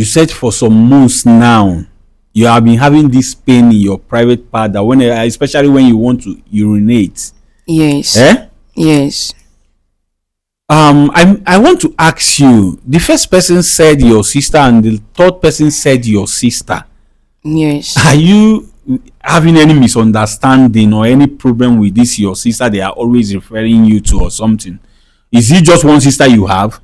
You said for some months now you have been having this pain in your private part, that when, especially when you want to urinate. Yes. Yes. I want to ask you, the first person said your sister and the third person said your sister. Yes. Are you having any misunderstanding or any problem with this your sister they are always referring you to or something? Is it just one sister you have?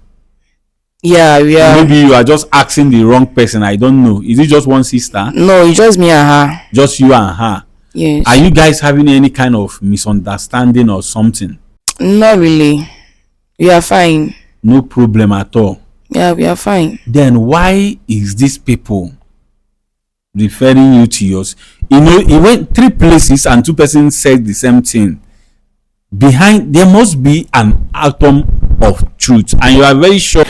Yeah, we are. Maybe you are just asking the wrong person. I don't know. Is it just one sister? No, it's just me and her. Just you and her? Yes. Are you guys having any kind of misunderstanding or something? Not really. We are fine. No problem at all. Yeah, we are fine. Then why is these people referring you to yours? You know, he went 3 places and 2 persons said the same thing. Behind there must be an atom of truth, and you are very sure.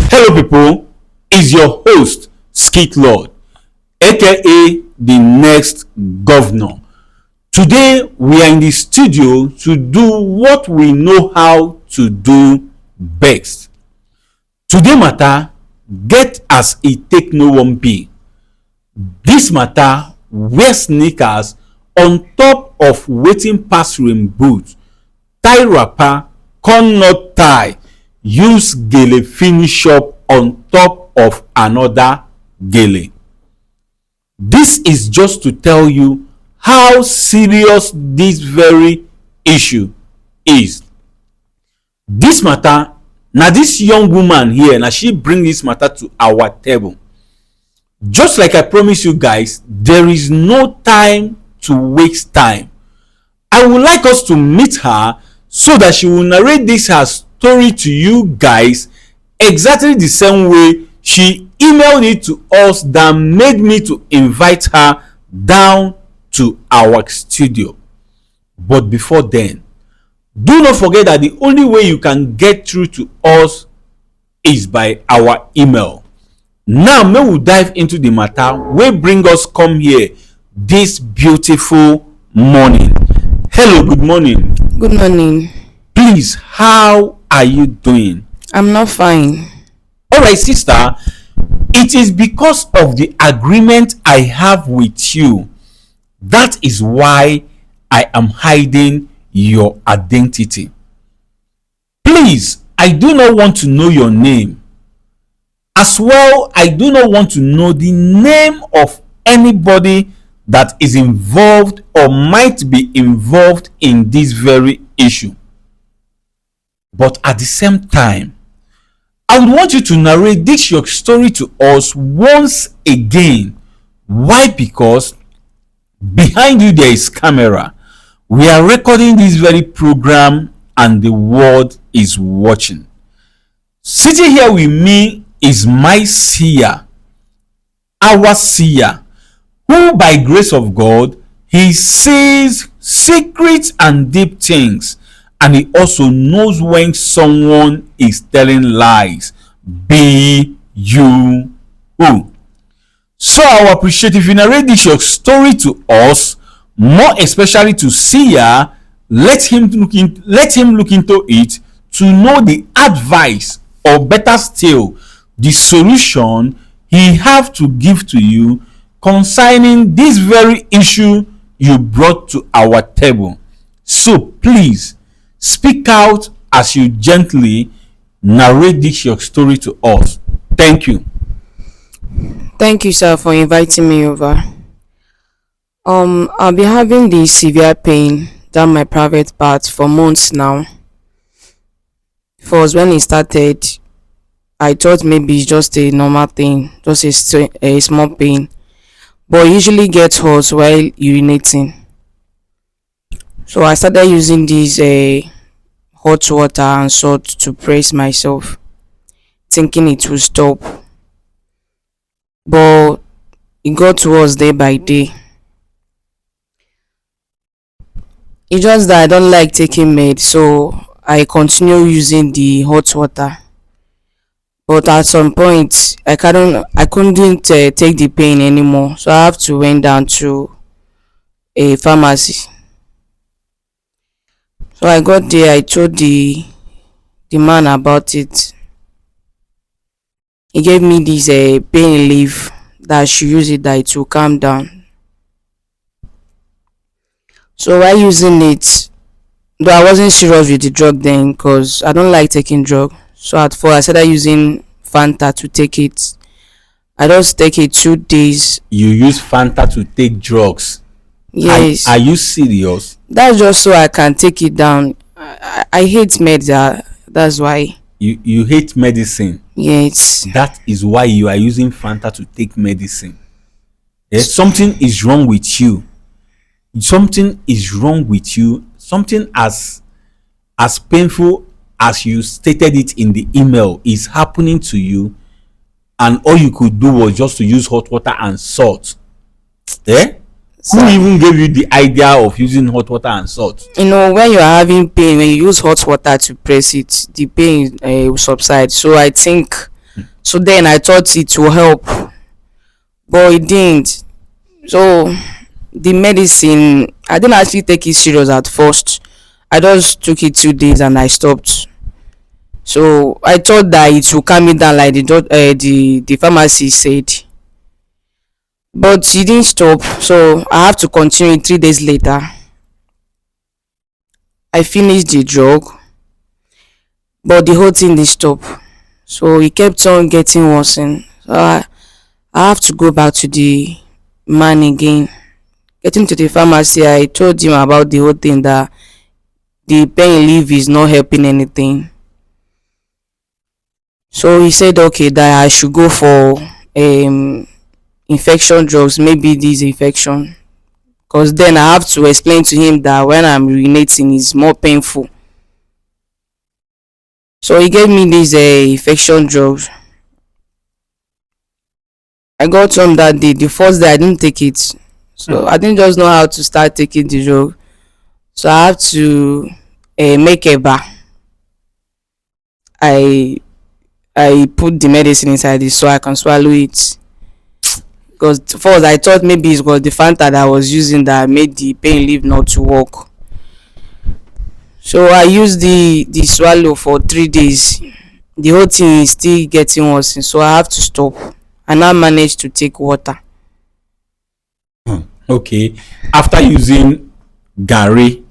Hello people, is your host SKITLORD, aka the next governor. Today we are in the studio to do what we know how to do best. Today matter get as e take no one be. This matter wear sneakers on top of wetin pass rain boot, tie wrapper come not tie, use gele finish up on top of another gele. This is just to tell you how serious this very issue is. This matter, na this young woman here, na she bring this matter to our table. Just like I promised you guys, there is no time to waste time. I would like us to meet her so that she will narrate this her story to you guys exactly the same way she emailed it to us that made me to invite her down to our studio. But before then, do not forget that the only way you can get through to us is by our email. Now may we dive into the matter wey bring us come here this beautiful morning. Hello, good morning. Good morning. Please, how are you doing? I'm not fine. All right, sister, it is because of the agreement I have with you. That is why I am hiding your identity. Please, I do not want to know your name. As well, I do not want to know the name of anybody that is involved or might be involved in this very issue. But at the same time, I would want you to narrate this your story to us once again. Why? Because behind you there is camera. We are recording this very program and the world is watching. Sitting here with me is my seer, our seer, who by grace of God, he sees secrets and deep things, and he also knows when someone is telling lies. Be you who. So I will appreciate if you narrate this your story to us, more especially to seer. Let him look into it to know the advice, or better still, the solution he have to give to you concerning this very issue you brought to our table. So please speak out as you gently narrate this your story to us. Thank you. Thank you, sir, for inviting me over. I've been having this severe pain down my private part for months now. First, when it started, I thought maybe it's just a normal thing, just a small pain, but it usually gets worse while urinating. So I started using this hot water and salt to press myself, thinking it will stop, but it got worse day by day. It's just that I don't like taking med, so I continue using the hot water. But at some point, I couldn't take the pain anymore, so I have to went down to a pharmacy. So I got there, I told the man about it. He gave me this pain relief that I should use it, that it will calm down. So while using it, though I wasn't serious with the drug then, because I don't like taking drug. So at first I started using Fanta to take it. I just take it 2 days. You use Fanta to take drugs? Yes. Are you serious? That's just so I can take it down. I hate meds. That's why. You hate medicine? Yes. That is why you are using Fanta to take medicine? Yes, something is wrong with you. Something is wrong with you. Something as painful as you stated it in the email is happening to you, and all you could do was just to use hot water and salt. Eh? So, who even gave you the idea of using hot water and salt? You know, when you are having pain, when you use hot water to press it, the pain will subside. So I think, so then I thought it will help, but it didn't. So the medicine, I didn't actually take it serious at first. I just took it 2 days and I stopped. So I thought that it will calm me down, like the pharmacy said, but it didn't stop. So I have to continue. 3 days later, I finished the drug, but the whole thing didn't stop. So it kept on getting worse. So I have to go back to the man again. Getting to the pharmacy, I told him about the whole thing, that the pain relief is not helping anything. So he said okay, that I should go for infection drugs, maybe this infection, because then I have to explain to him that when I'm urinating it's more painful. So he gave me these infection drugs. I got some that day. The first day I didn't take it, so I didn't just know how to start taking the drug. So I have to make a bar. I put the medicine inside it so I can swallow it. Because first I thought maybe it was the Fanta that I was using that made the pain relief not to work. So I used the swallow for 3 days. The whole thing is still getting worse, so I have to stop. I now managed to take water. Okay, after using Gary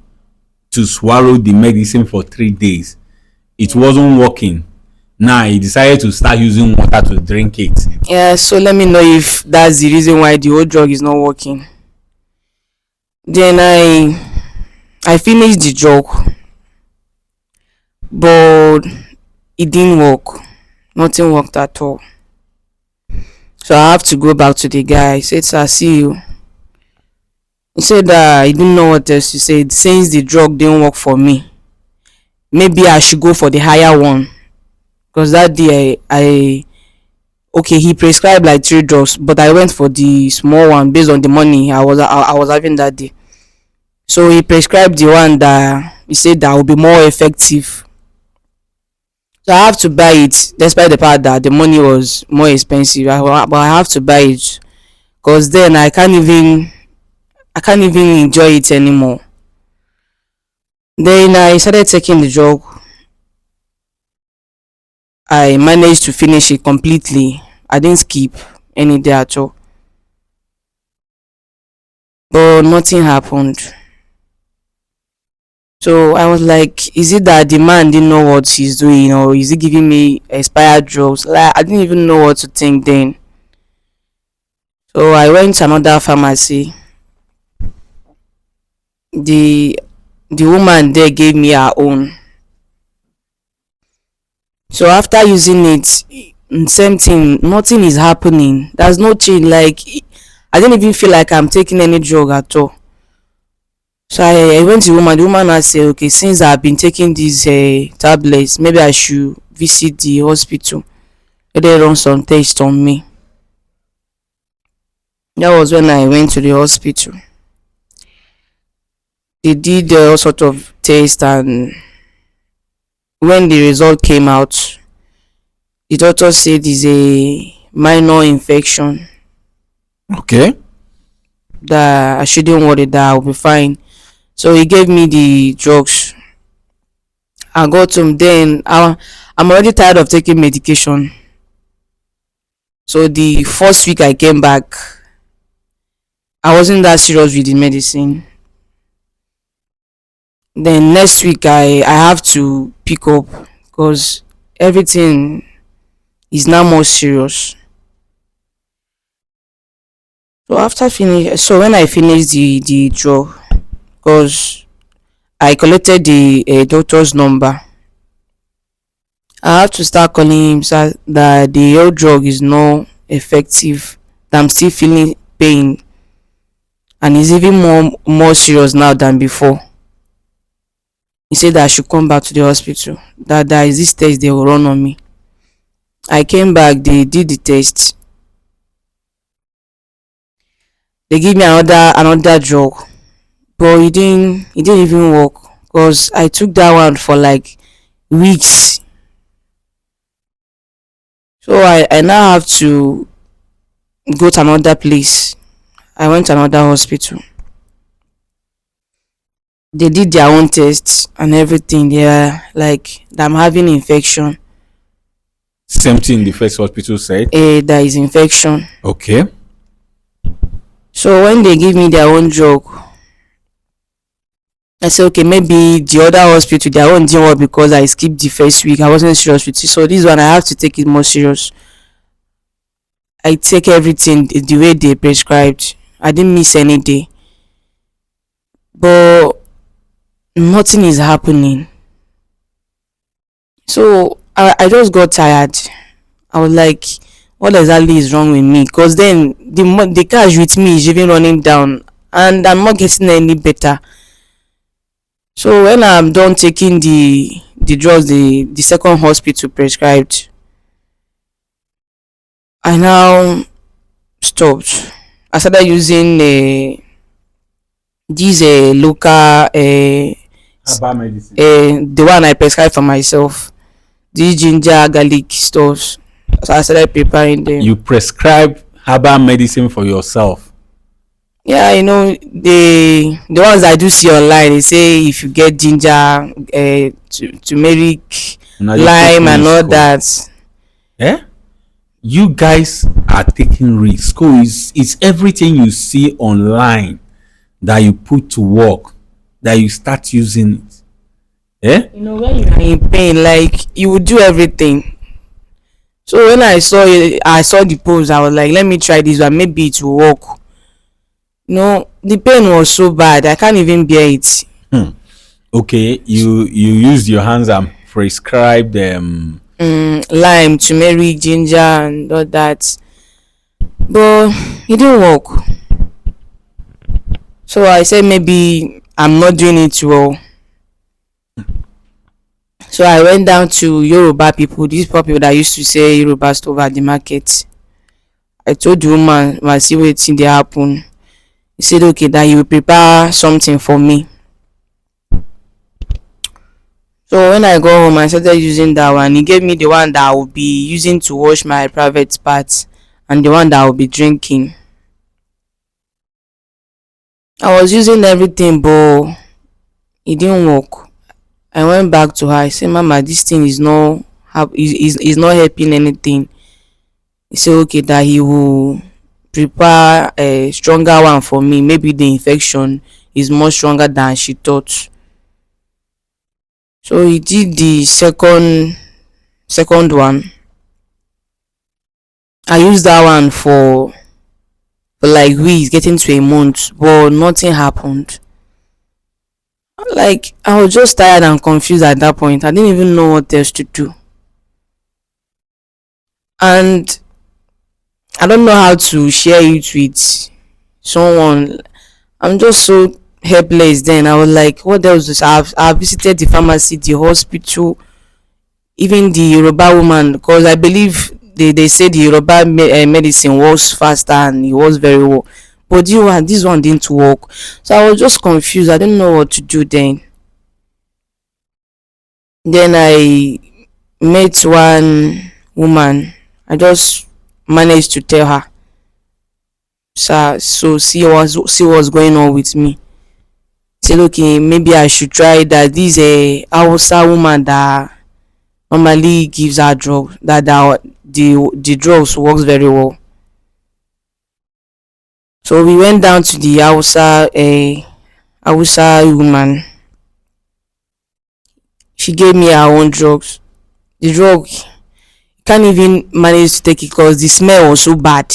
to swallow the medicine for 3 days, it wasn't working. Now he decided to start using water to drink it. Yeah, so let me know if that's the reason why the whole drug is not working. Then I finished the drug, but it didn't work. Nothing worked at all. So I have to go back to the guy. I said, "Sir, see you." He said that he didn't know what else to say. Since the drug didn't work for me, maybe I should go for the higher one. Because that day okay, he prescribed like 3 drugs, but I went for the small one based on the money I was having that day. So he prescribed the one that he said that will be more effective. So I have to buy it, despite the fact that the money was more expensive. But I have to buy it, because then I can't even enjoy it anymore. Then I started taking the drug. I managed to finish it completely. I didn't skip any day at all. But nothing happened. So I was like, is it that the man didn't know what he's doing, or is he giving me expired drugs? Like, I didn't even know what to think then. So I went to another pharmacy. The woman there gave me her own. So after using it, same thing, nothing is happening. There's no change. Like, I didn't even feel like I'm taking any drug at all. So I went to the woman. The woman had said, okay, since I've been taking these tablets, maybe I should visit the hospital. They run some tests on me. That was when I went to the hospital. They did all sort of tests, and when the result came out, the doctor said it's a minor infection. Okay. That I shouldn't worry, that I'll be fine. So he gave me the drugs. I got them. Then I'm already tired of taking medication. So the first week I came back, I wasn't that serious with the medicine. Then next week I have to pick up because everything is now more serious. So after finish, so when I finished the drug, because I collected the doctor's number, I have to start calling him that the old drug is not effective. That I'm still feeling pain, and it's even more serious now than before. He said that I should come back to the hospital. That there is this test they will run on me. I came back. They did the test. They give me another drug, but it didn't even work because I took that one for like weeks. So I now have to go to another place. I went to another hospital. They did their own tests and everything. They are like that I'm having infection. Same thing the first hospital said. There is infection. Okay. So when they give me their own drug, I said okay, maybe the other hospital their own didn't work because I skipped the first week. I wasn't serious with it. So this one I have to take it more serious. I take everything the way they prescribed. I didn't miss any day. But nothing is happening. So I just got tired. I was like, what exactly is wrong with me? Because then the cash with me is even running down and I'm not getting any better. So when I'm done taking the drugs the second hospital prescribed, I now stopped. I started using these local Herbal medicine. the one I prescribed for myself, these ginger garlic stuffs. So I started preparing them. You prescribe herbal medicine for yourself. Yeah, the ones I do see online. They say if you get ginger, turmeric, Now you lime, take and all risk. that. Eh? You guys are taking risks. So it's everything you see online that you put to work, that you start using it. Eh? When you are in pain, like you would do everything. So when I saw it, I saw the post. I was like, let me try this one. Maybe it will work. The pain was so bad. I can't even bear it. Okay, you used your hands and prescribed them. Lime, turmeric, ginger, and all that. But it didn't work. So I said maybe I'm not doing it well. So I went down to Yoruba people, these people that used to say Yoruba stuff at the market. I told the woman, "I see wetin dey happen." He said okay that he will prepare something for me. So when I got home, I started using that one. He gave me the one that I will be using to wash my private parts and the one that I will be drinking. I was using everything, but it didn't work. I went back to her. I said, "Mama, this thing is not helping anything." He said okay that he will prepare a stronger one for me. Maybe the infection is more stronger than she thought. So he did the second one. I used that one for like weeks, getting to a month, but nothing happened. Like I was just tired and confused at that point. I didn't even know what else to do. And I don't know how to share it with someone. I'm just so helpless then. I was like, what else is I've visited the pharmacy, the hospital, even the Yoruba woman, because I believe they say the Yoruba medicine works faster and it works very well. But this one didn't work. So I was just confused. I didn't know what to do then. Then I met one woman. I just managed to tell her. So see what's going on with me. Said okay, maybe I should try that. This is a Hausa woman that normally gives her drug. That the drugs works very well. So we went down to the Hausa woman. She gave me her own drugs. The drug, can't even manage to take it because the smell was so bad.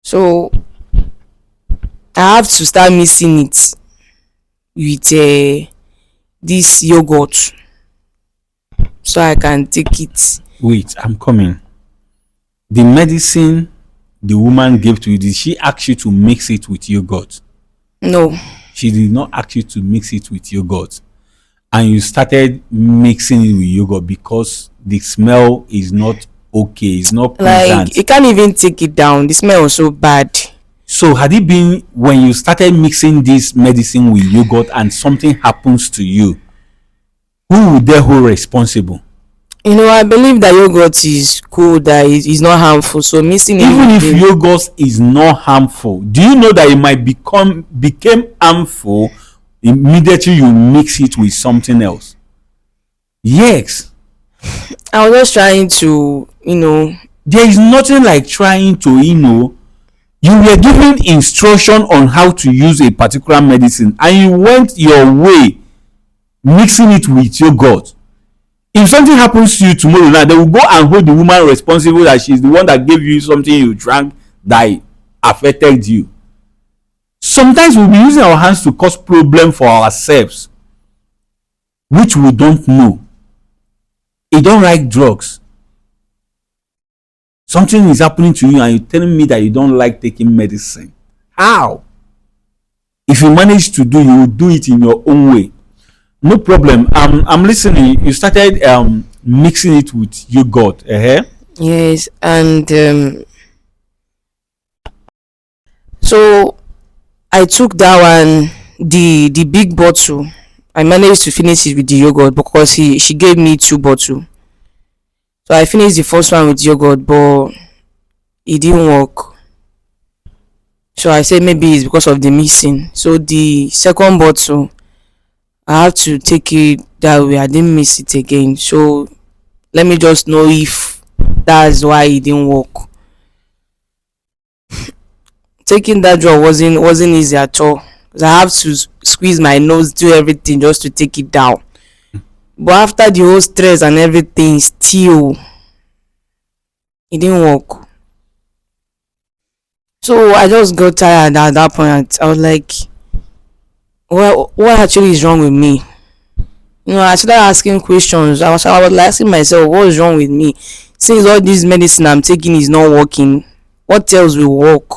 So I have to start mixing it with this yogurt so I can take it. Wait, I'm coming. The medicine the woman gave to you, did she ask you to mix it with yogurt? No, She did not ask you to mix it with yogurt. And you started mixing it with yogurt because the smell is not okay, it's not pleasant. like you can't even take it down. The smell was so bad. So had it been when you started mixing this medicine with yogurt and something happens to you, who would they hold responsible? I believe that yogurt is cool, that is not harmful. So mixing it Even with if yogurt is not harmful, do you know that it might became harmful immediately you mix it with something else? Yes. I was just trying to, There is nothing like trying to, you were given instruction on how to use a particular medicine and you went your way mixing it with yogurt. If something happens to you tomorrow now, they will go and hold the woman responsible that she's the one that gave you something you drank that affected you. Sometimes we'll be using our hands to cause problem for ourselves, which we don't know. You don't like drugs. Something is happening to you and you're telling me that you don't like taking medicine. How? If you manage to do, you will do it in your own way. No problem. I'm listening. You started mixing it with yogurt. yes, and so I took that one, the big bottle. I managed to finish it with the yogurt because she gave me two bottles. So I finished the first one with yogurt, but it didn't work. So I said maybe it's because of the mixing. So the second bottle, I have to take it that way. I didn't miss it again. So let me just know if that's why it didn't work. Taking that drug wasn't easy at all. 'Cause I have to squeeze my nose, do everything just to take it down. But after the whole stress and everything, still it didn't work. So I just got tired at that point. I was like, well, what actually is wrong with me? I started asking questions. I was asking myself, what's wrong with me? Since all this medicine I'm taking is not working, what else will work?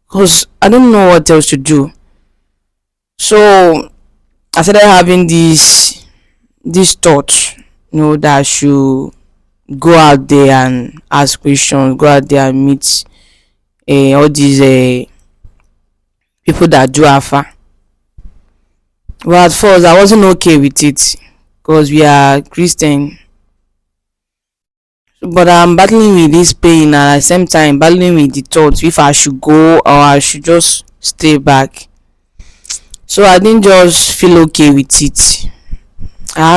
Because I don't know what else to do. So I started having this thought, that I should go out there and ask questions, go out there and meet all these people that do alpha. But at first I wasn't okay with it because we are Christian. But I'm battling with this pain and at the same time battling with the thoughts if I should go or I should just stay back. So I didn't just feel okay with it. I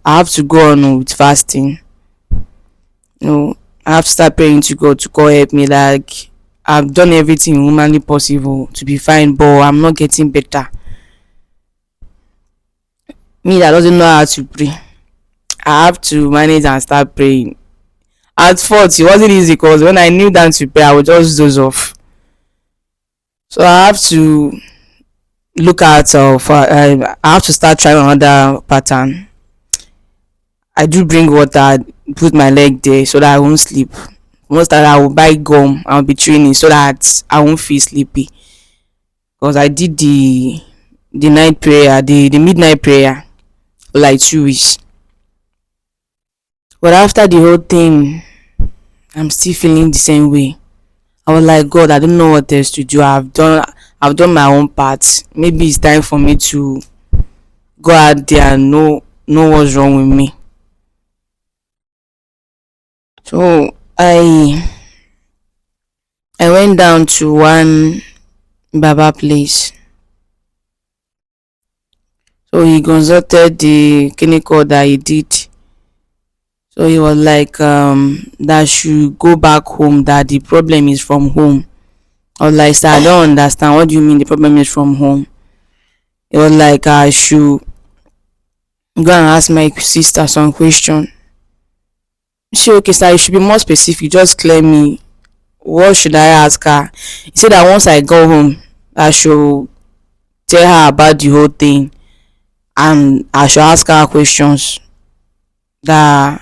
have to go on with fasting. I have to start praying to God to God help me. Like, I've done everything humanly possible to be fine, but I'm not getting better. Me that doesn't know how to pray, I have to manage and start praying. At first it wasn't easy because when I kneel down to pray I would just doze off. So I have to look at I have to start trying another pattern. I do bring water, put my leg there so that I won't sleep. Most that I will buy gum, I'll be training so that I won't feel sleepy. Because I did the night prayer, the midnight prayer for like 2 weeks. But after the whole thing, I'm still feeling the same way. I was like, God, I don't know what else to do. I've done my own part. Maybe it's time for me to go out there and know what's wrong with me. So I went down to one Baba place. So he consulted the clinical that he did. So he was like that I should go back home, that the problem is from home. I was like, sir, I don't understand. What do you mean the problem is from home? It was like I should go and ask my sister some question. She okay, sir, you should be more specific. Just clear me. What should I ask her? He said that once I go home, I should tell her about the whole thing and I should ask her questions. That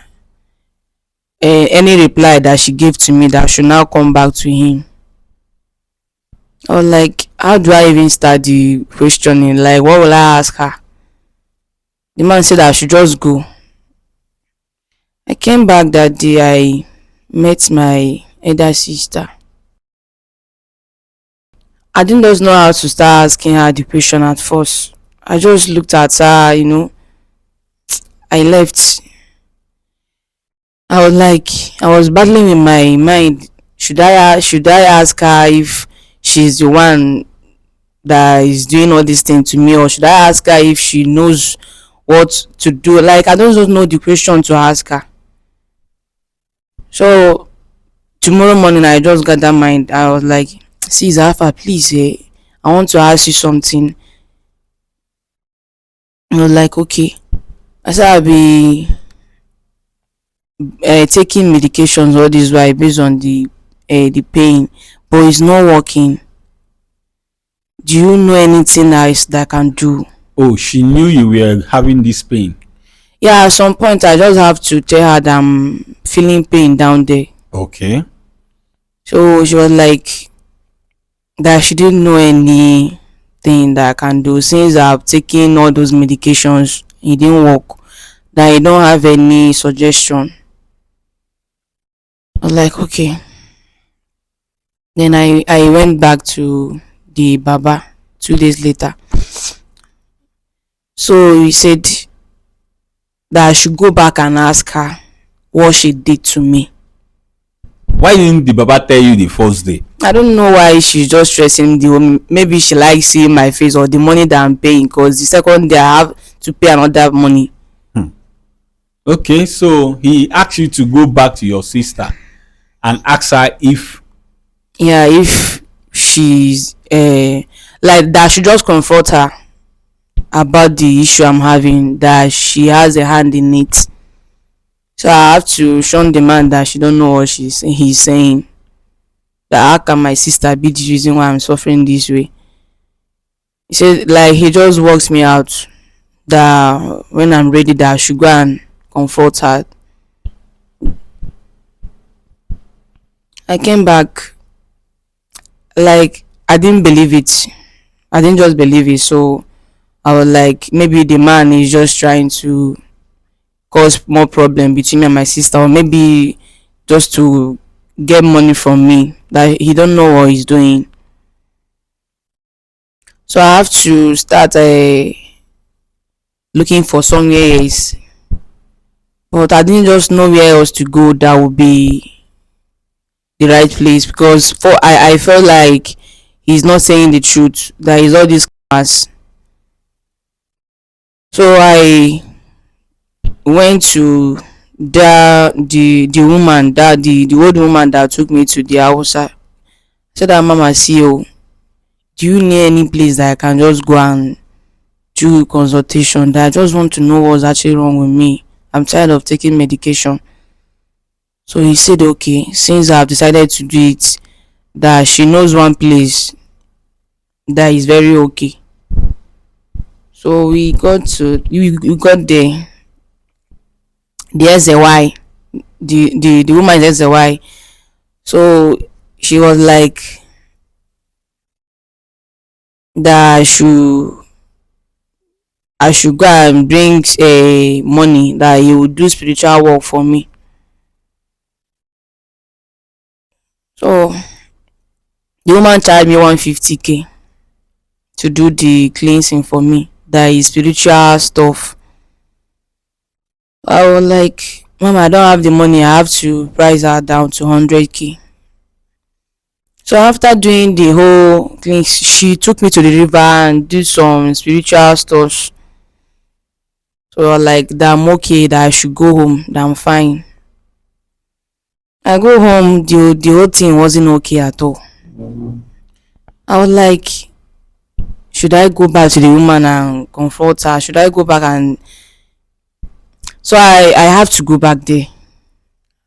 any reply that she gave to me, that should now come back to him. I was like, how do I even start the questioning? Like, what will I ask her? The man said I should just go. I came back that day. I met my elder sister. I didn't just know how to start asking her the question at first. I just looked at her. I left. I was like, I was battling in my mind. Should I ask her if she's the one that is doing all these things to me, or should I ask her if she knows what to do? Like, I don't just know the question to ask her. So tomorrow morning I just got that mind. I was like, see Zafa, please, I want to ask you something. I was like, okay. I said I'll be taking medications all this while based on the pain, but it's not working. Do you know anything else that I can do? Oh, she knew you were having this pain. Yeah, at some point I just have to tell her that I'm feeling pain down there. Okay. So she was like that she didn't know anything that I can do since I've taken all those medications. It didn't work. That I don't have any suggestion. I was like, okay. Then I went back to the Baba 2 days later. So he said that I should go back and ask her what she did to me. Why didn't the Baba tell you the first day? I don't know why she's just stressing the woman. Maybe she likes seeing my face or the money that I'm paying, because the second day I have to pay another money. Okay, so he asked you to go back to your sister and ask her if she's like that, should just confront her about the issue I'm having, that she has a hand in it. So I have to show the man that she don't know what he's saying. That how can my sister be the reason why I'm suffering this way? He said like he just works me out, that when I'm ready that I should go and comfort her. I came back, like I didn't believe it. I didn't just believe it. So I was like, maybe the man is just trying to cause more problem between me and my sister, or maybe just to get money from me, that he don't know what he's doing. So I have to start looking for somewhere else, but I didn't just know where else to go that would be the right place, because I felt like he's not saying the truth, that he's all this class. So I went to the woman, that the old woman that took me to the house. I said that, Mama, see you, do you need any place that I can just go and do consultation, that I just want to know what's actually wrong with me? I'm tired of taking medication. So he said, okay, since I've decided to do it, that she knows one place that is very okay. So we got there. The SY, the woman is SY. So she was like that I should go and bring money, that he would do spiritual work for me. So the woman charged me 150k to do the cleansing for me, that is spiritual stuff. I was like, Mama, I don't have the money, I have to price her down to 100k. So after doing the whole thing, she took me to the river and did some spiritual stuff. So like that I'm okay, that I should go home, that I'm fine. I go home, the whole thing wasn't okay at all. I was like, should I go back to the woman and confront her? Should I go back and so I have to go back there.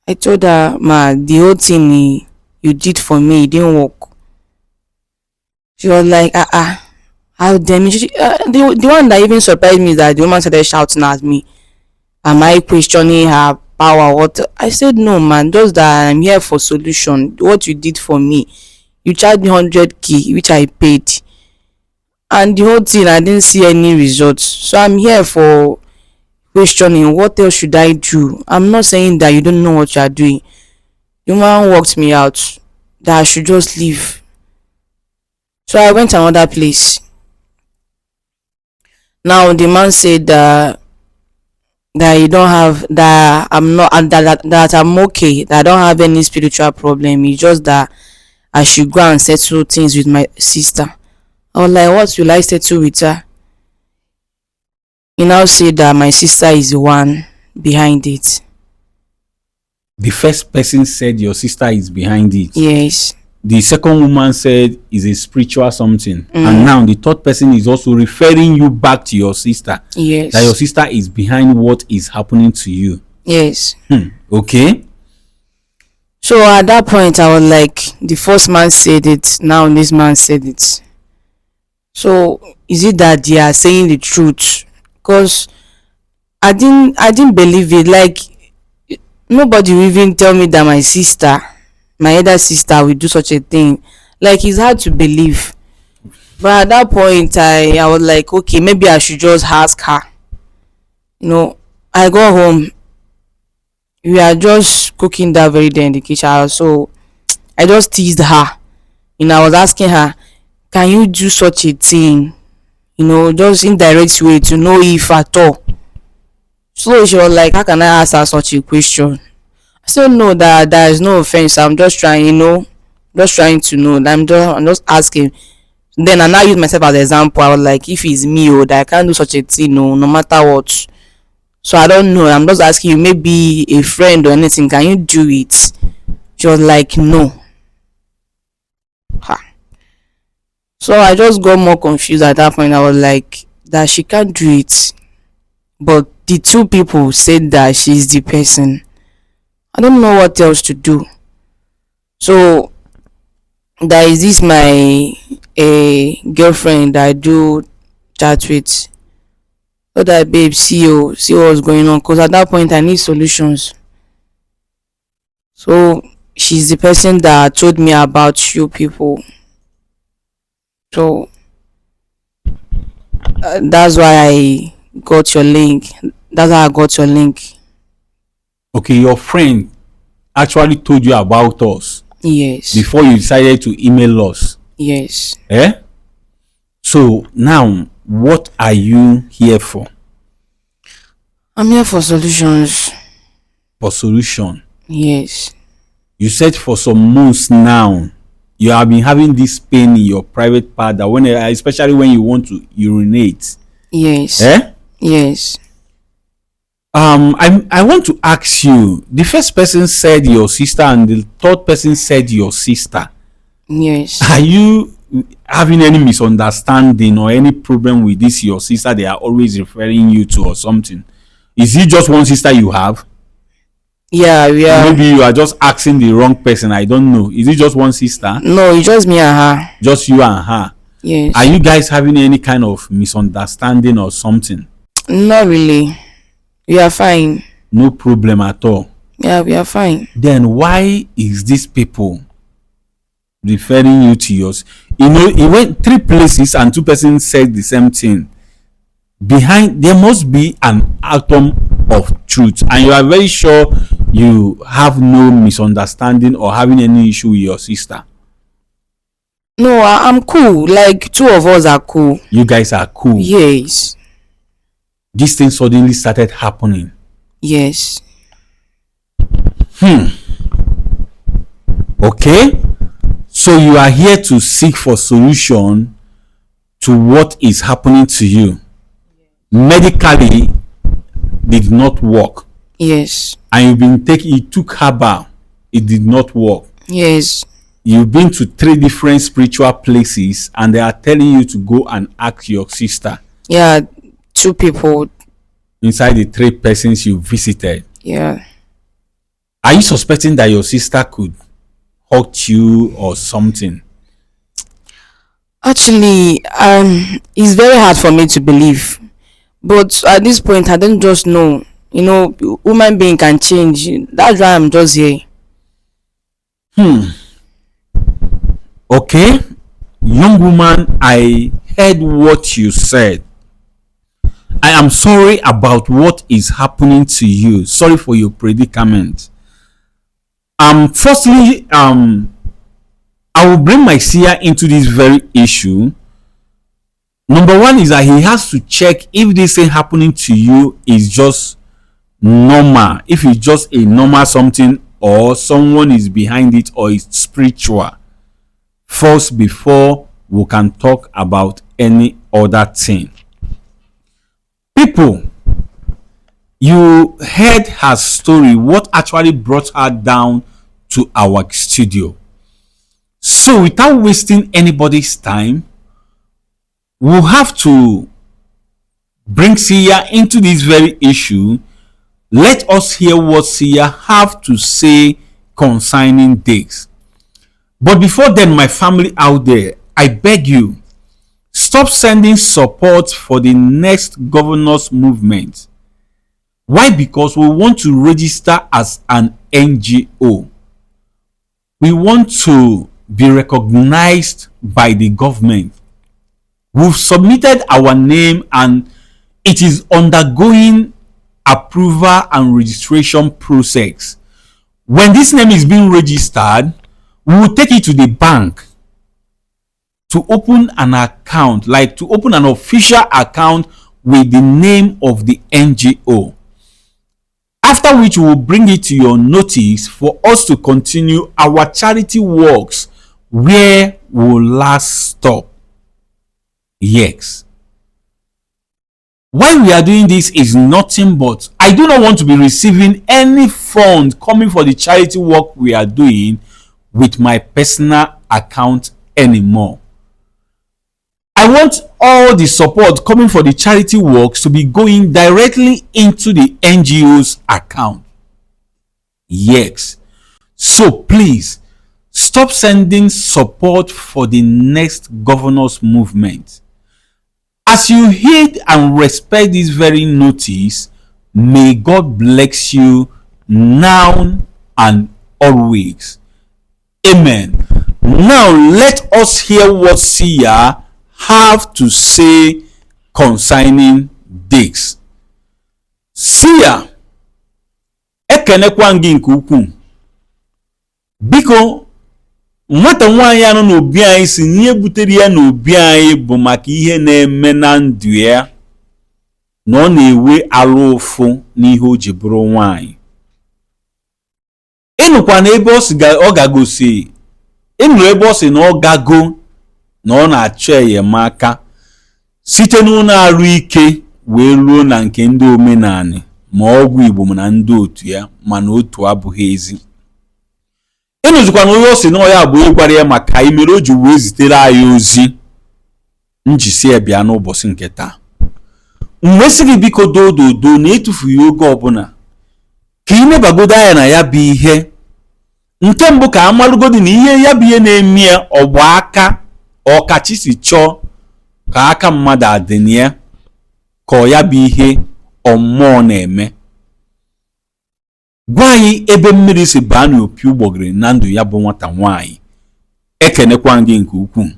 I told her, ma, the whole thing you did for me, it didn't work. She was like, how damn the one that even surprised me is that the woman started shouting at me. Am I questioning her power? What? I said no, man. Just that I'm here for solution. What you did for me, you charged me 100k, which I paid, and the whole thing I didn't see any results. So I'm here for questioning. What else should I do? I'm not saying that you don't know what you are doing. The man walked me out that I should just leave. So I went to another place. Now the man said that you don't have, that I'm not, and that I'm okay, that I don't have any spiritual problem. It's just that I should go and settle things with my sister. I was like, what will I settle with her? He now said that my sister is the one behind it. The first person said your sister is behind it. Yes. The second woman said is a spiritual something. And now the third person is also referring you back to your sister. Yes. That your sister is behind what is happening to you. Yes. Okay. So at that point I was like, the first man said it, now this man said it. So is it that they are saying the truth? Because I didn't believe it. Like, nobody will even tell me that my elder sister will do such a thing. Like, it's hard to believe. But at that point I was like, okay, maybe I should just ask her. I go home, we are just cooking that very day in the kitchen. So I just teased her. I was asking her, can you do such a thing? Just indirect way to know if at all. So she was like, how can I ask her such a question? I said no, that there is no offense. I'm just trying, just trying to know. I'm just asking. Then I now use myself as an example. I was like, if it's me, that I can't do such a thing, no matter what. So I don't know. I'm just asking you, maybe a friend or anything. Can you do it? She was like, no. So I just got more confused at that point. I was like, that she can't do it. But the two people said that she's the person. I don't know what else to do. So there is this my girlfriend that I do chat with. So that, babe, see what's going on. Because at that point I need solutions. So she's the person that told me about you people. So that's why I got your link. That's how I got your link. Okay, your friend actually told you about us. Yes. Before you decided to email us. Yes. So now, what are you here for? I'm here for solutions. For solution? Yes. You said for some months now, you have been having this pain in your private part, that especially when you want to urinate. Yes. Yes. I want to ask you, the first person said your sister and the third person said your sister. Yes. Are you having any misunderstanding or any problem with this your sister they are always referring you to or something? Is it just one sister you have? Yeah, we are. Maybe you are just asking the wrong person. I don't know. Is it just one sister? No, it's just me and her. Just you and her? Yes. Are you guys having any kind of misunderstanding or something? Not really. We are fine. No problem at all. Yeah, we are fine. Then why is these people referring you to yours? He went 3 places and 2 persons said the same thing. Behind there must be an atom of truth, and you are very sure you have no misunderstanding or having any issue with your sister. No, I'm cool. Like, 2 of us are cool. You guys are cool. Yes. This thing suddenly started happening. Yes. Okay, so you are here to seek for solution to what is happening to you. Medically, did not work. Yes. And you took herbal, it did not work. Yes. You've been to 3 different spiritual places and they are telling you to go and ask your sister. Yeah, 2 people. Inside the 3 persons you visited. Yeah. Are you suspecting that your sister could hurt you or something? Actually, it's very hard for me to believe. But at this point, I don't just know. You know, human being can change. That's why I'm just here. Okay, young woman, I heard what you said. I am sorry about what is happening to you. Sorry for your predicament. Firstly, I will bring my seer into this very issue. Number one is that he has to check if this thing happening to you is just normal, if it's just a normal something, or someone is behind it, or it's spiritual first before we can talk about any other thing. People, you heard her story, what actually brought her down to our studio. So without wasting anybody's time, we'll have to bring Sia into this very issue. Let us hear what Sia have to say concerning this. But before then, my family out there, I beg you, stop sending support for the next governor's movement. Why? Because we want to register as an NGO. We want to be recognized by the government. We've submitted our name and it is undergoing approval and registration process. When this name is being registered, we will take it to the bank to open an account, like to open an official account with the name of the NGO. After which we will bring it to your notice for us to continue our charity works where we will last stop. Yes. Why we are doing this is nothing but I do not want to be receiving any fund coming for the charity work we are doing with my personal account anymore. I want all the support coming for the charity works to be going directly into the NGO's account. Yes. So please stop sending support for the next governor's movement. As you heed and respect this very notice, may God bless you now and always. Amen. Now let us hear what Sia have to say concerning this. Sia, ekenekwa gị nke ukwuu. Biko, nwata nwaanyị anọ n'obi anyị si n'ihe butere ya n'obi anyị bụ maka ihe na-eme na ndụ ya na ọ na-ewe alụ ụfụ n'ihe o ji bụrụ nwaanyị. Ịnụkwa na ebe ọ gagosi, ịnụrụ ebe ọ si na ọ gago na ọ na-achọ enyemaka site n'ụlọ arụ ike wee ruo na nke ndị omenani ma ọgwụ Igbo na ndị otu ya, mana otu abụghị ezi. Ịnụzikwa na onye o si na ya bụ ịgwara ya maka imere o ji wee zitere anyị ozi njisi ya bịa n'ụbọchị nke taa. Mgbe sị gị biko dododo na etufughị oge ọbụla ka ị nebagodo anya na ya bụ ihe. Nke mbụ ka amalụgodi na ihe ya bụ ihe na-eme ya ọgbọ aka ọkachi si chọọ ka aka mmadụ adịna ya ka ọ ya bụ ihe ọmmụọ na-eme. Gwa anyị ebe mmiri si baa n'opi ụgbọgịrị na ndụ ya bụ nwata nwaanyị. Ekenekwa gị nke ukwuu.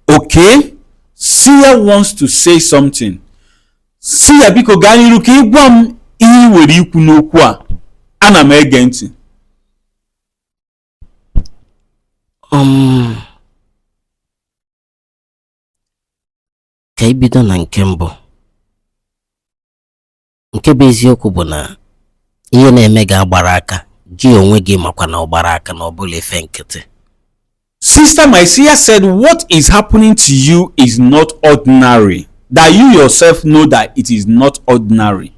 Okay, Sia wants to say something. Sia biko gaa n'iru ka ị gwa m ihe were ikwu n'okwu a. Ana m ege ntị. Ka ibido na nke mbụ. Nke bụ eziokwu bụ na ihe na-eme gị agbara aka gị onwe gị makwa na ọgbara aka na ọbụla efe nkịtị. Sister Mycia said what is happening to you is not ordinary. That you yourself know that it is not ordinary.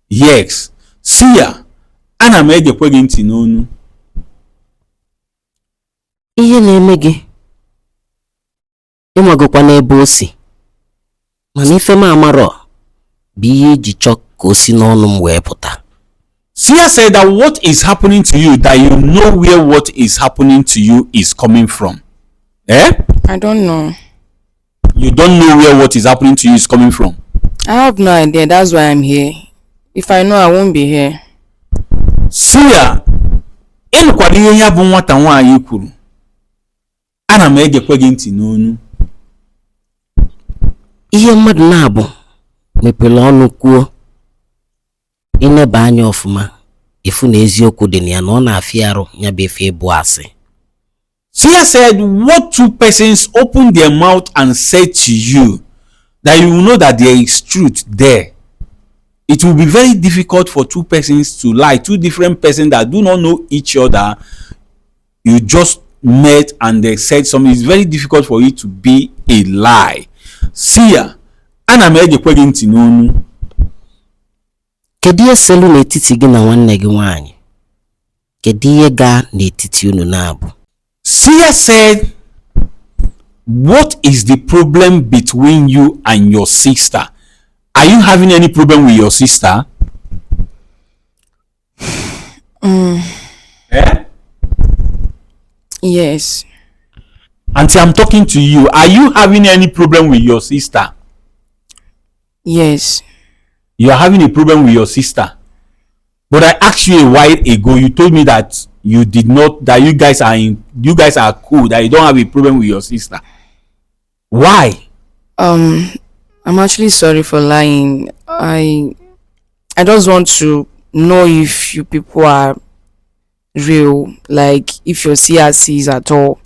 Yes. Seer, ana m egekwe gị ntị n'onu. Ihe na-eme gị ịmagokwa n'ebe o si, mana ife m amarọ bụ ihe iji chọ ka o si n'ọnụ m wee pụta. Seer said that what is happening to you, that you know where what is happening to you is coming from. Eh? I don't know. You don't know where what is happening to you is coming from. I have no idea. That's why I'm here. If I know, I won't be here. Seer, ịnụkwara ihe ya bụ nwata nwaanyị kwuru. Ana m egekwe gị ntị n'onu. Ihe mmadụ na-abụ mepere ọnụ kwuo, ineba anya ọfụma ifu na eziokwu dị na ya na ọ na-afịa arụ ya bụ efe bụ asị. Seer said what two persons opened their mouth and said to you, that you will know that there is truth there. It will be very difficult for two persons to lie, two different persons that do not know each other. You just met and they said something. It's very difficult for it to be a lie. Seer, ana m egekwe gị ntị n'onu. Kedu ihe selu n'etiti gị na nwanne gị nwaanyị? Kedu ihe gaa n'etiti unu na-abụ? Seer said, what is the problem between you and your sister? Are you having any problem with your sister? Eh? Yes. Auntie, I'm talking to you. Are you having any problem with your sister? Yes. You are having a problem with your sister. But I asked you a while ago, you told me that you did not, that you guys are cool, that you don't have a problem with your sister. Why? I'm actually sorry for lying. I just want to know if you people are real, like if your CRC is at all.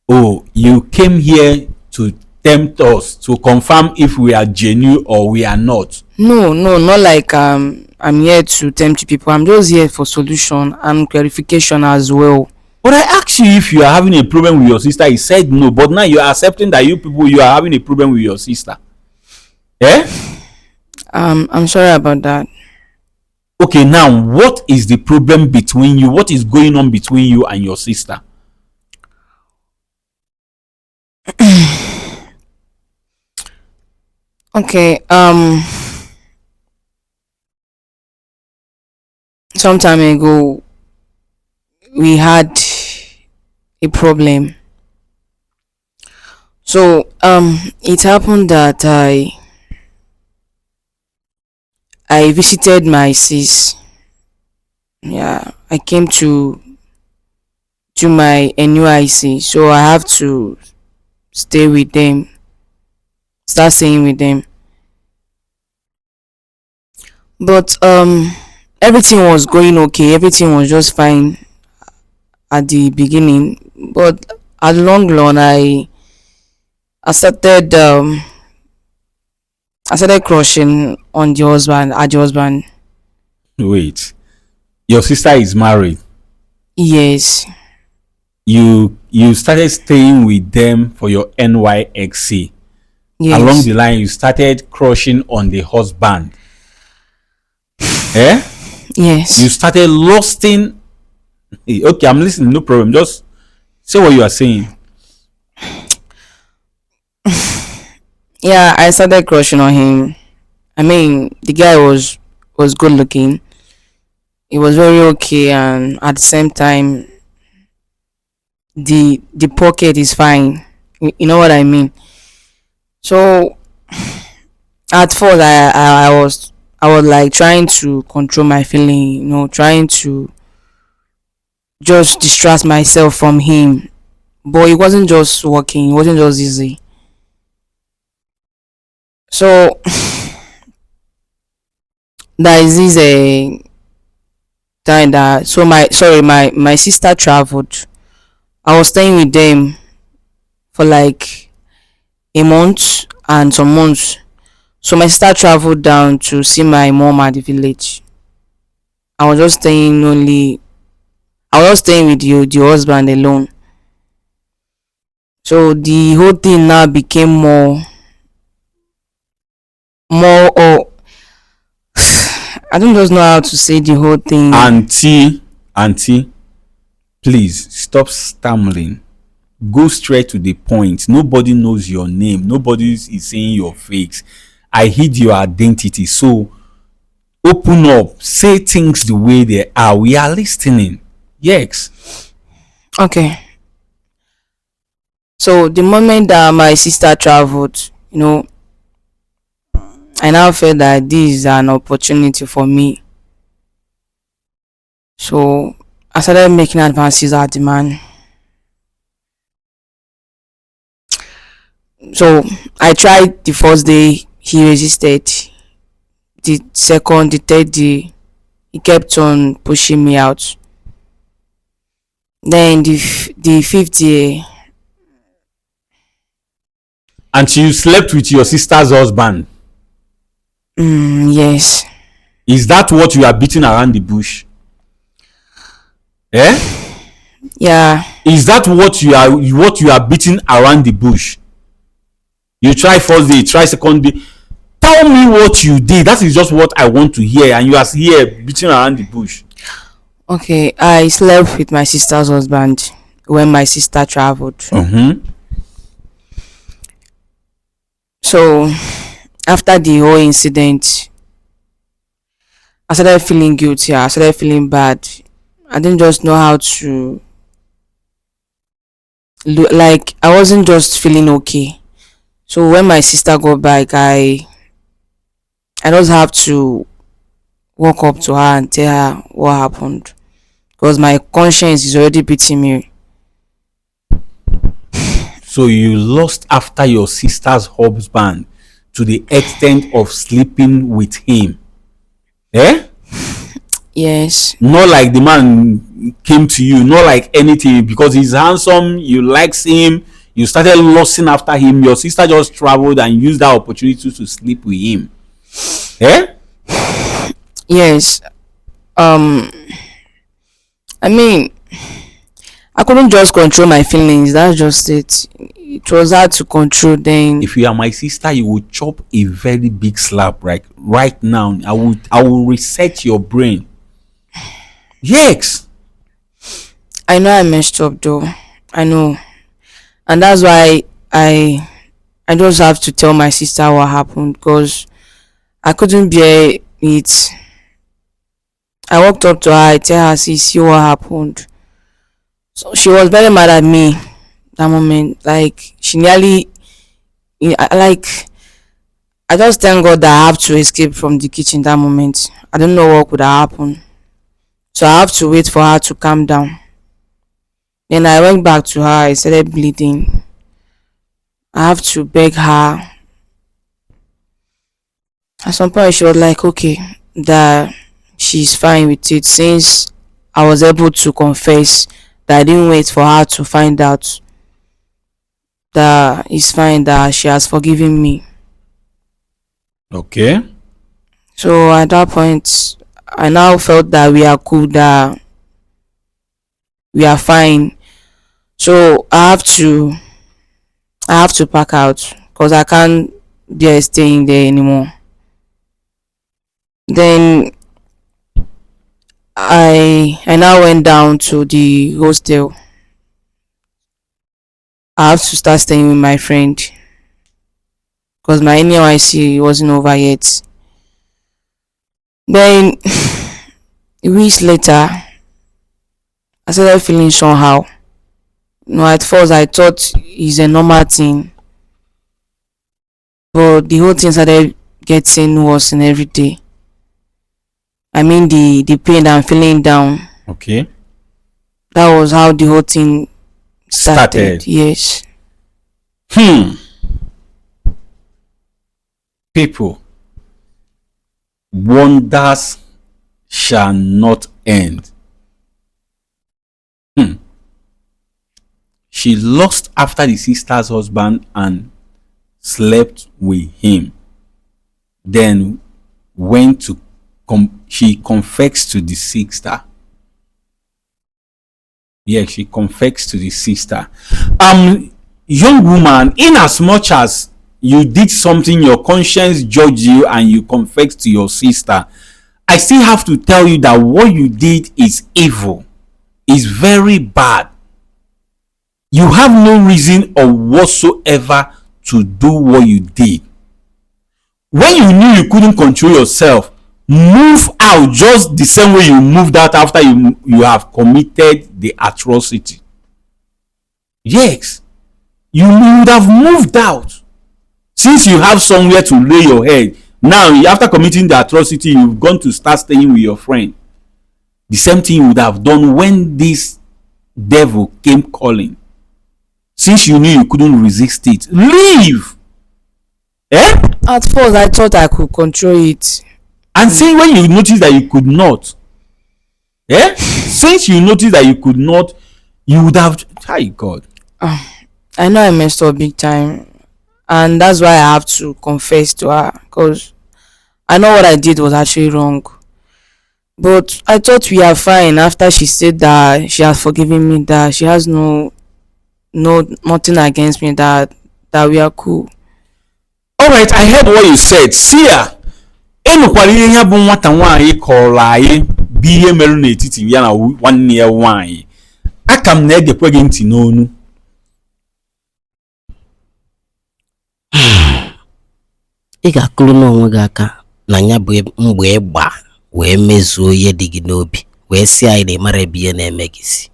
Oh, you came here to tempt us to confirm if we are genuine or we are not. No, not like I'm here to tempt you people. I'm just here for solution and clarification as well. But I asked you if you are having a problem with your sister. You said no, but now you are accepting that you are having a problem with your sister. Eh? I'm sorry about that. Okay, now what is the problem between you? What is going on between you and your sister? Okay, some time ago we had a problem. So it happened that I visited my sis. Yeah, I came to do my NUIC, so I have to stay with them, start staying with them. But everything was going okay, everything was just fine at the beginning, but at the long run I started crushing on the husband. Wait, your sister is married. Yes. You started staying with them for your NYXC. Yes. Along the line, you started crushing on the husband. Eh? Yes. You started lusting. Okay, I'm listening. No problem. Just say what you are saying. Yeah, I started crushing on him. I mean, the guy was good looking. He was very okay, and at the same time, the pocket is fine. You know what I mean? So at first, I was like trying to control my feeling, you know, trying to just distract myself from him, but it wasn't just working. It wasn't just easy. So there is this time that my sister traveled. I was staying with them for like a month and some months. So my sister traveled down to see my mom at the village. I was just staying only. I was just staying with the husband alone. So the whole thing now became more or I don't just know how to say the whole thing. Auntie, please stop stammering. Go straight to the point. Nobody knows your name. Nobody is saying your fakes. I hid your identity. So open up. Say things the way they are. We are listening. Yes. Okay. So the moment that my sister traveled, I now felt that this is an opportunity for me. So I started making advances at the man. So I tried the first day, he resisted. The second, the third day, he kept on pushing me out. Then the fifth day, And you slept with your sister's husband. yes. Is that what you are beating around the bush? Eh? Yeah. Is that what you are beating around the bush? You try first day, try second day. Tell me what you did. That is just what I want to hear. And you are here beating around the bush. Okay, I slept with my sister's husband when my sister traveled. So after the whole incident, I started feeling guilty. I started feeling bad. I didn't just know how to like I wasn't just feeling okay. So when my sister got back, I just have to walk up to her and tell her what happened because my conscience is already beating me. So you lost after your sister's husband to the extent of sleeping with him. Eh? Yes. Not like the man came to you, not like anything, because he's handsome, you like him, you started lusting after him. Your sister just traveled and used that opportunity to sleep with him. Eh? Yes. I mean, I couldn't just control my feelings. That's just it. It was hard to control then. If you are my sister, you will chop a very big slap right now. I will reset your brain. Yes. I know I messed up though. I know. And that's why I just have to tell my sister what happened because I couldn't bear it. I walked up to her, I tell her, see what happened. So she was very mad at me that moment. Like she nearly like I just thank God that I have to escape from the kitchen that moment. I don't know what could have happened. So I have to wait for her to calm down. Then I went back to her, I started bleeding. I have to beg her. At some point she was like, okay, that she's fine with it since I was able to confess that I didn't wait for her to find out that it's fine, that she has forgiven me. Okay. So at that point I now felt that we are cool, that we are fine. So I have to pack out because I can't bear staying there anymore. Then I now went down to the hostel. I have to start staying with my friend because my NYC wasn't over yet. Then weeks later, I started feeling somehow. At first I thought it's a normal thing, but the whole thing started getting worse in every day. I mean the pain I'm feeling down. Okay. That was how the whole thing started. Yes. People, wonders shall not end. She lost after the sister's husband and slept with him. Then went to she confessed to the sister. Yeah, she confessed to the sister. Young woman, in as much as you did something, your conscience judged you, and you confessed to your sister, I still have to tell you that what you did is evil. Is very bad. You have no reason or whatsoever to do what you did. When you knew you couldn't control yourself, move out just the same way you moved out after you have committed the atrocity. Yes, you would have moved out. Since you have somewhere to lay your head, now after committing the atrocity, you've gone to start staying with your friend. The same thing you would have done when this devil came calling. Since you knew you couldn't resist it, leave. At first, I thought I could control it. And see, when you notice that you could not, since you noticed that you could not, you would have. Hi, God. I know I messed up big time, and that's why I have to confess to her, because I know what I did was actually wrong. But I thought we are fine after she said that she has forgiven me, that she has nothing against me, that we are cool. All right, I heard what you said. See ya. Enukwara ihe ya bụ nwata nwaanyị kọrọ anyị bụ ihe mere n'etiti ya na nwanne ya nwaanyị. Aka m na-egekwe gị ntị n'onu. Ị ga-akụrụ n'onwe gị aka na ya bụ mgbe ịgba wee mezuo ihe dị gị n'obi wee sị anyị na ịmara ebe ihe na-eme gị si.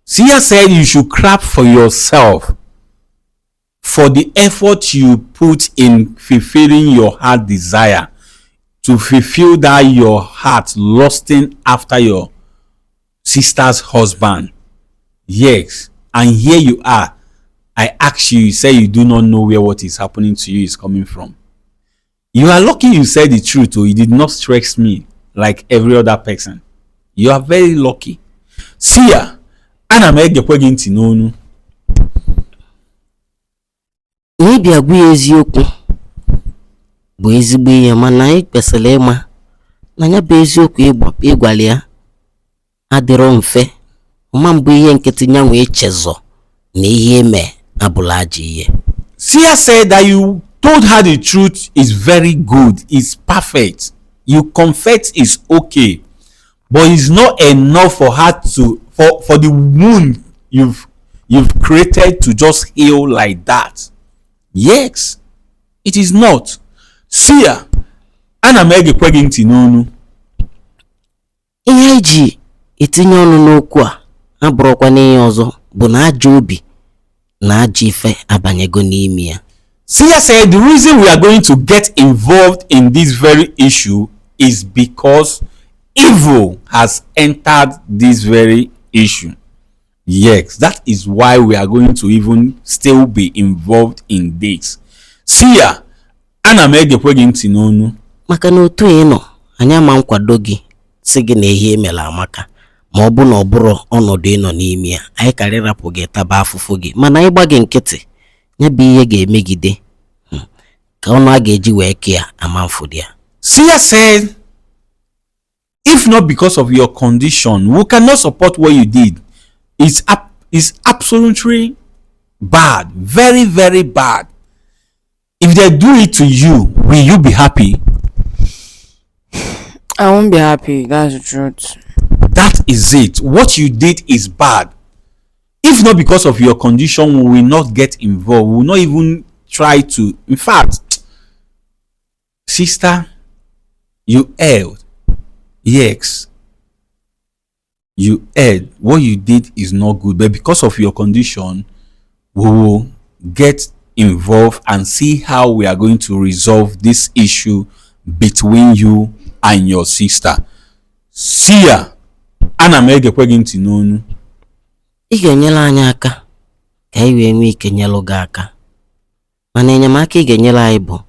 Sia said you should clap for yourself for the effort you put in fulfilling your heart desire, to fulfill that your heart lusting after your sister's husband. Yes, and here you are. I ask you, you say you do not know where what is happening to you is coming from. You are lucky you said the truth, or you did not stress me like every other person. You are very lucky. See ya. Ana m egekwe gị ntị n'onu. N'ịbịa gwa ya eziokwu bụ ezigbo ihe, mana anyị kwesịrị ịma na ya bụ eziokwu ịgwala ya adịrọ mfe. Ọma mbụ ihe nkịtị ya nwee chezọ na ihe eme abụla ajọ ihe. Sia said that you told her the truth is very good, is perfect. You confess is okay, but it's not enough for her to for the wound you've created to just heal like that. Yes, it is not. See ya. Ana m egekwe gị ntị n'onu. Ihe iji etinye ọnụ n'okwu a abụrụkwa n'ihe ọzọ bụ na ajọ obi na ajọ ife abanyego n'ime ya. Sia said the reason we are going to get involved in this very issue is because evil has entered this very issue. Yes, that is why we are going to even still be involved in this. See ya. Ana m egekwe gị ntị n'onu. Maka na otu ị nọ, anyị ama nkwado gị sị gị na ihe emela amaka, ma ọ bụ na ọ bụrụ ọnọdụ ị nọ n'ime ya, anyị karịrapụ gị taba afụfụ gị, mana anyị gba gị nkịtị, ya bụ ihe ga-emegide ka ọnụ a ga-eji wee kee ama mfụdị ya. Sia said, if not because of your condition, we cannot support what you did. It's absolutely bad, very, very bad. If they do it to you, will you be happy? I won't be happy. That's the truth. That is it. What you did is bad. If not because of your condition, we will not get involved. We will not even try to. In fact, sister, you erred. Yes, you erred. What you did is not good, but because of your condition, we will get involved and see how we are going to resolve this issue between you and your sister. See ya. Ana m egekwe gị ntị n'onu. Ị ga-enyere anyị aka ka anyị wee nwee ike nyelụ gị aka, mana enyemaka ị ga-enyere anyị bụ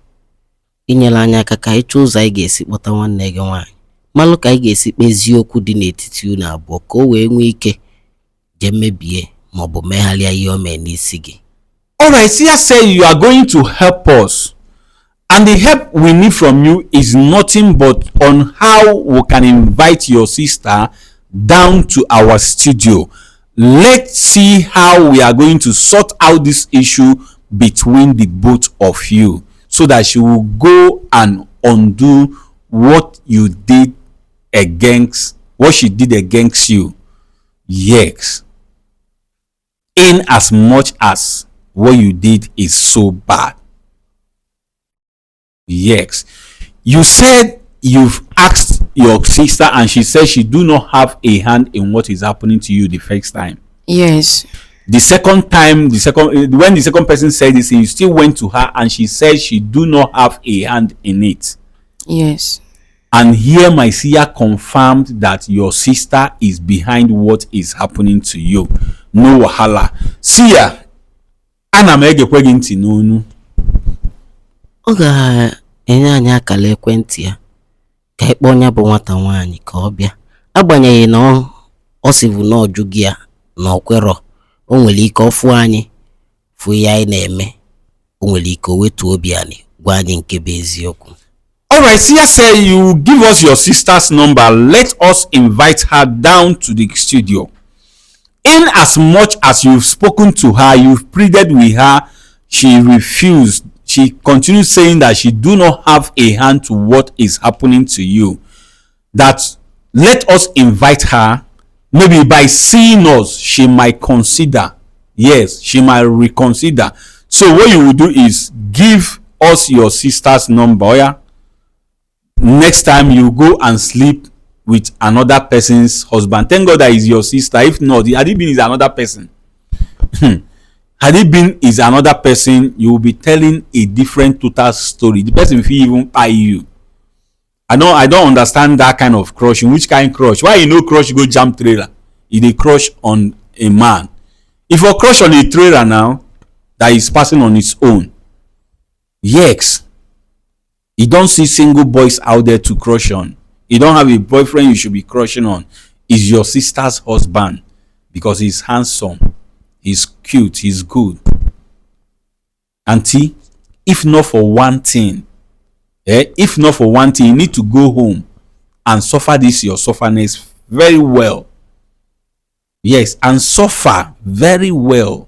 inyere anyị aka ka anyị chọọ ụzọ anyị ga-esi kpọta nwanne gị nwaanyị, malụ ka anyị ga-esi kpezie okwu dị n'etiti unu abụọ ka o wee nwee ike jee mebie ma ọ bụ megharịa ihe o mee n'isi gị. Alright, Sia said you are going to help us And the help we need from you is nothing but on how we can invite your sister down to our studio. Let's see how we are going to sort out this issue between the both of you, so that she will go and undo what you did against, what she did against you. Yes. In as much as what you did is so bad. Yes. You said you've asked your sister and she said she do not have a hand in what is happening to you the first time. Yes. The second time, when the second person said this, you still went to her and she said she do not have a hand in it. Yes. And here my seer confirmed that your sister is behind what is happening to you. No wahala. Seer, ana m egekwe gị ntị n'onu. Ọ ga-enye anyị akara ekwentị ya ka ịkpọ onye bụ nwata nwaanyị ka ọ bịa. Agbanyeghị na ọ sịbụ na ọjụ gị ya na ọkwerọ, o nwere ike ọfụ anyị fụ ya anyị na-eme, o nwere ike o wetu obi anyị gwa anyị nke bụ eziokwu. Alright, Seer said you give us your sister's number. Let us invite her down to the studio. In as much as you've spoken to her, you've pleaded with her, she refused. She continued saying that she do not have a hand to what is happening to you. That let us invite her. Maybe by seeing us, she might consider. Yes, she might reconsider. So what you will do is give us your sister's number. Oh yeah? Next time you go and sleep with another person's husband, thank God that is your sister. If not, had it been is another person, had it been is another person, you will be telling a different total story. The person will even buy you. I don't understand that kind of crushing. Which kind crush? Why you know crush go jam trailer? If they crush on a man, if you crush on a trailer now that is passing on its own, yes. You don't see single boys out there to crush on. You don't have a boyfriend you should be crushing on. Is your sister's husband, because he's handsome, he's cute, he's good. Auntie, if not for one thing, you need to go home and suffer this your sufferness very well. Yes, and suffer very well.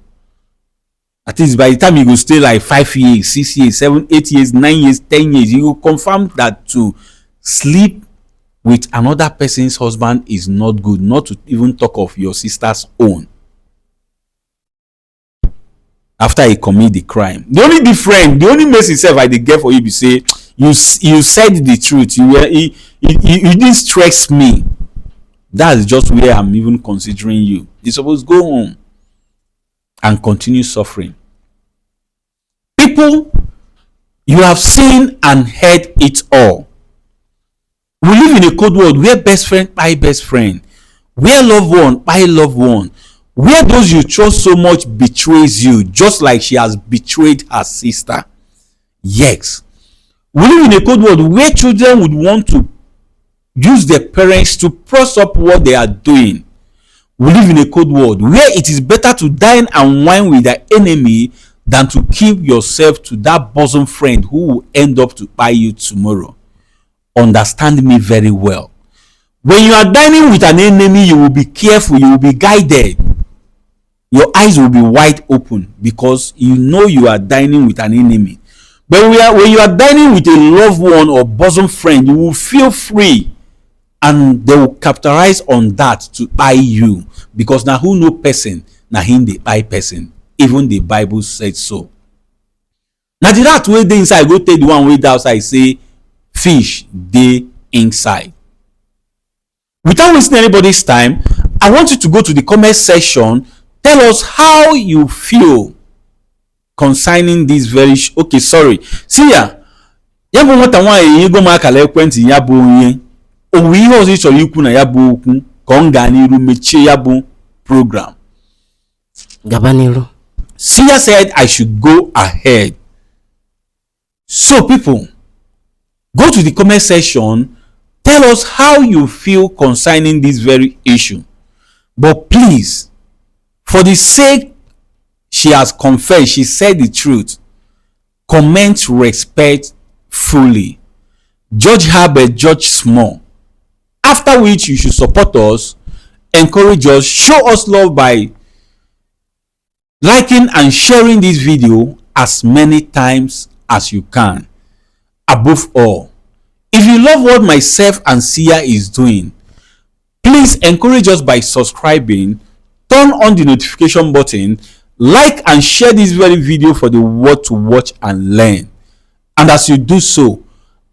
At least by the time you go stay like 5 years, 6 years, 7, 8 years, 9 years, 10 years, you will confirm that to sleep with another person's husband is not good, not to even talk of your sister's own. After he commit the crime, the only mess itself I did get for you be say you said the truth. You didn't stress me. That's just where I'm even considering you. You're supposed to go home and continue suffering. People, you have seen and heard it all. We live in a cold world where best friend by best friend, where loved one by loved one, where those you trust so much betrays you, just like she has betrayed her sister. Yes. We live in a cold world where children would want to use their parents to press up what they are doing. We live in a cold world where it is better to dine and wine with the enemy than to keep yourself to that bosom friend who will end up to buy you tomorrow. Understand me very well. When you are dining with an enemy, you will be careful, you will be guided. Your eyes will be wide open because you know you are dining with an enemy. But when you are dining with a loved one or bosom friend, you will feel free. And they will capitalize on that to buy you, because now who know person, now him they buy person. Even the Bible said so. Now the rat way they inside, go take the one way outside, say fish they inside. Without wasting anybody's time, I want you to go to the comment section. Tell us how you feel concerning this very okay, sorry. See ya. Yabo nwata nwaanyị ego ma akala ekwentị ya bụ onye owu ihe ọzọ ịchọrọ ikwu na ya bụ okwu ka ọ ga n'iru mechie ya bụ program. Gaba n'iru. Sia said I should go ahead. So people, go to the comment section. Tell us how you feel concerning this very issue. But please, for the sake she has confessed, she said the truth. Comment respect fully. Judge her, but judge small. After which, you should support us, encourage us, show us love by liking and sharing this video as many times as you can. Above all, if you love what myself and Sia is doing, please encourage us by subscribing, turn on the notification button, like and share this very video for the world to watch and learn. And as you do so,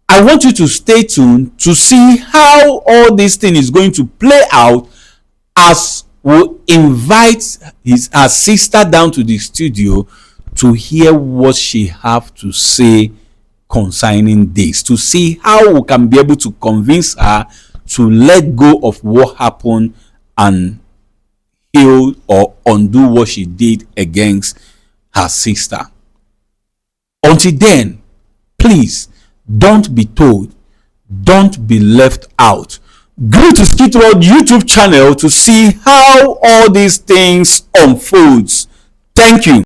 I want you to stay tuned to see how all this thing is going to play out as we invite her sister down to the studio to hear what she have to say concerning this, to see how we can be able to convince her to let go of what happened and heal or undo what she did against her sister. Until then, please don't be told, don't be left out. Go to SKITLORD YouTube channel to see how all these things unfolds. Thank you.